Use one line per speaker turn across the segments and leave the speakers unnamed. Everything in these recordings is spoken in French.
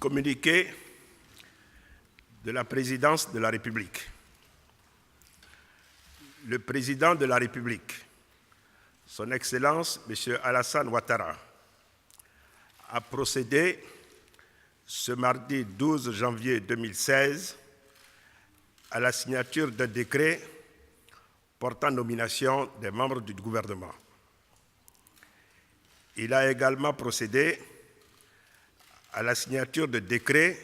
Communiqué de la Présidence de la République. Le Président de la République, Son Excellence M. Alassane Ouattara, a procédé ce mardi 12 janvier 2016 à la signature d'un décret portant nomination des membres du gouvernement. Il a également procédé à la signature de décrets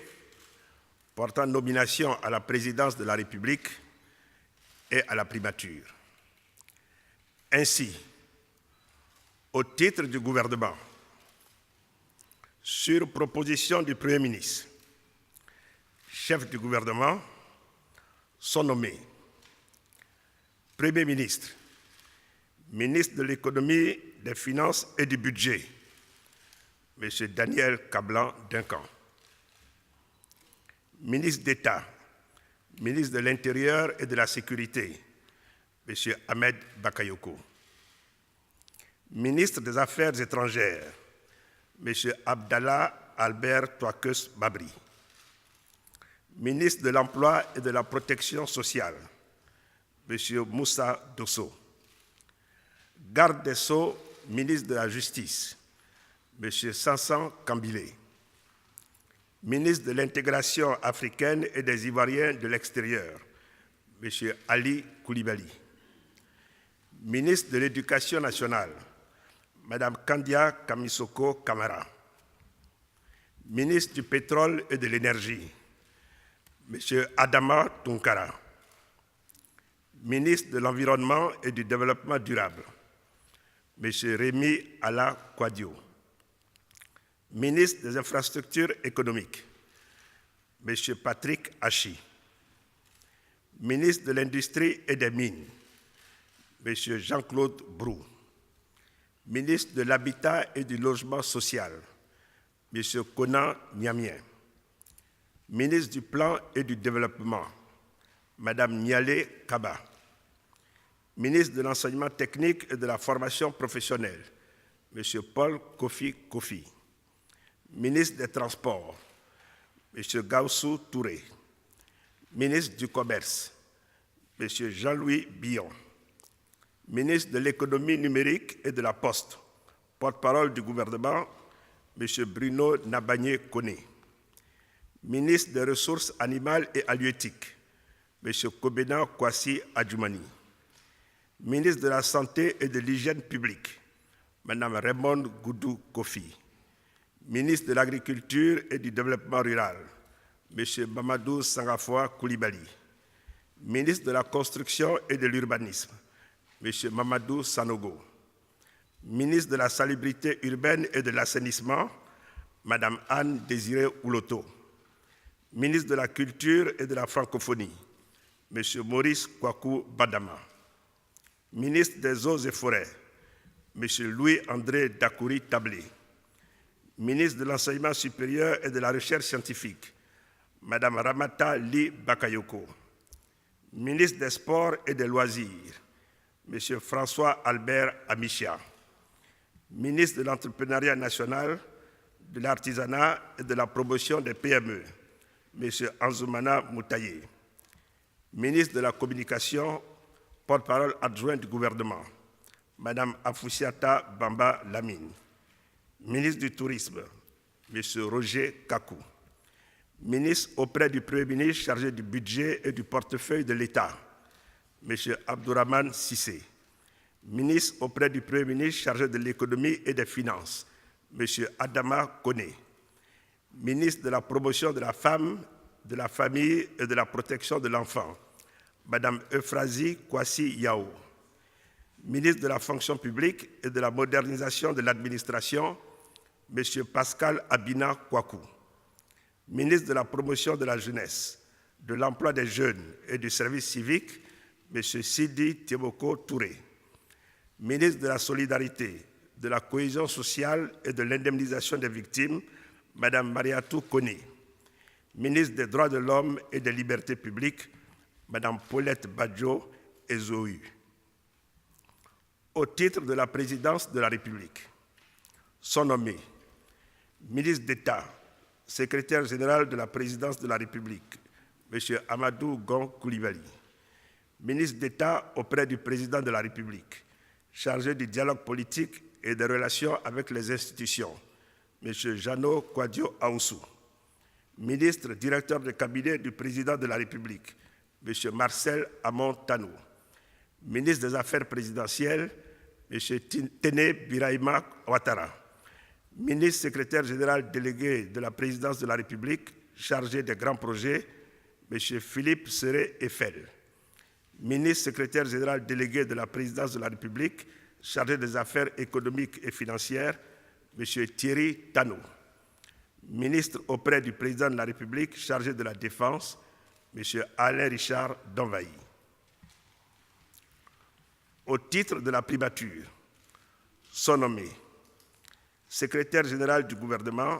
portant nomination à la présidence de la République et à la primature. Ainsi, au titre du gouvernement, sur proposition du Premier ministre, chefs du gouvernement sont nommés Premier ministre, ministre de l'économie, des finances et du budget, M. Daniel Kablan-Duncan. Ministre d'État, ministre de l'Intérieur et de la Sécurité, M. Ahmed Bakayoko. Ministre des Affaires étrangères, M. Abdallah Albert Touakeus Babri. Ministre de l'Emploi et de la Protection sociale, M. Moussa Dosso. Garde des Sceaux, ministre de la Justice, M. Sansan Kambilé. Ministre de l'Intégration africaine et des Ivoiriens de l'extérieur, M. Ali Koulibaly. Ministre de l'Éducation nationale, Mme Kandia Kamisoko Kamara. Ministre du Pétrole et de l'Énergie, M. Adama Tunkara. Ministre de l'Environnement et du Développement durable, M. Rémi Ala Kwadio. Ministre des Infrastructures économiques, M. Patrick Hachi. Ministre de l'Industrie et des Mines, M. Jean-Claude Brou. Ministre de l'Habitat et du Logement social, M. Konan Niamien. Ministre du Plan et du Développement, Mme Niale Kaba. Ministre de l'Enseignement technique et de la formation professionnelle, M. Paul Kofi Kofi. Ministre des Transports, M. Gaussou Touré. Ministre du Commerce, M. Jean-Louis Billon. Ministre de l'Économie numérique et de la Poste, porte-parole du gouvernement, M. Bruno Nabagné-Koné. Ministre des Ressources animales et halieutiques, M. Kobena Kwasi Adjoumani. Ministre de la Santé et de l'Hygiène publique, Mme Raymond Goudou Kofi. Ministre de l'Agriculture et du Développement rural, M. Mamadou Sangafoa Koulibaly. Ministre de la Construction et de l'Urbanisme, M. Mamadou Sanogo. Ministre de la Salubrité urbaine et de l'Assainissement, Mme Anne Désirée Ouloto. Ministre de la Culture et de la Francophonie, M. Maurice Kwaku Badama. Ministre des Eaux et Forêts, M. Louis-André Dakouri Tablé. Ministre de l'Enseignement supérieur et de la Recherche scientifique, Mme Ramata Li Bakayoko. Ministre des Sports et des Loisirs, M. François Albert Amichia. Ministre de l'Entrepreneuriat national, de l'Artisanat et de la Promotion des PME, M. Anzoumana Moutaye. Ministre de la Communication, porte-parole adjoint du gouvernement, Mme Afoussiata Bamba Lamine. Ministre du Tourisme, M. Roger Kakou. Ministre auprès du Premier ministre chargé du budget et du portefeuille de l'État, M. Abdourahmane Sissé. Ministre auprès du Premier ministre chargé de l'économie et des finances, M. Adama Koné. Ministre de la Promotion de la femme, de la famille et de la protection de l'enfant, Mme Euphrasie Kwasi Yao. Ministre de la Fonction publique et de la modernisation de l'administration, M. Pascal Abina Kwaku. Ministre de la Promotion de la jeunesse, de l'emploi des jeunes et du service civique, M. Sidi Tieboko Touré. Ministre de la Solidarité, de la Cohésion sociale et de l'indemnisation des victimes, Mme Mariatou Koné. Ministre des Droits de l'Homme et des Libertés publiques, Mme Paulette Badjo Ezohu. Au titre de la présidence de la République, sont nommés ministre d'État, secrétaire général de la présidence de la République, M. Amadou Gon Coulibaly, ministre d'État auprès du président de la République, chargé du dialogue politique et des relations avec les institutions, M. Jeannot Kouadio Aoussou, ministre directeur de cabinet du président de la République, M. Marcel Amon Tanou, ministre des Affaires présidentielles, M. Téné Birahima Ouattara, ministre secrétaire général délégué de la présidence de la République, chargé des grands projets, M. Philippe Seré Eiffel, ministre secrétaire général délégué de la présidence de la République, chargé des affaires économiques et financières, M. Thierry Tano, ministre auprès du président de la République, chargé de la Défense, M. Alain Richard Danvaï. Au titre de la primature, sont nommés secrétaire général du gouvernement,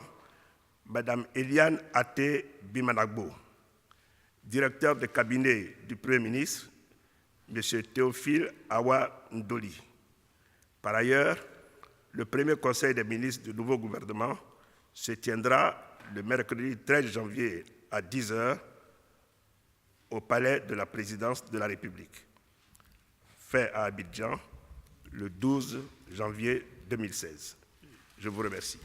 Mme Eliane Até Bimanagbo, directeur de cabinet du Premier ministre, M. Théophile Awa Ndoli. Par ailleurs, le premier conseil des ministres du nouveau gouvernement se tiendra le mercredi 13 janvier à 10 h au palais de la présidence de la République, fait à Abidjan le 12 janvier 2016. Je vous remercie.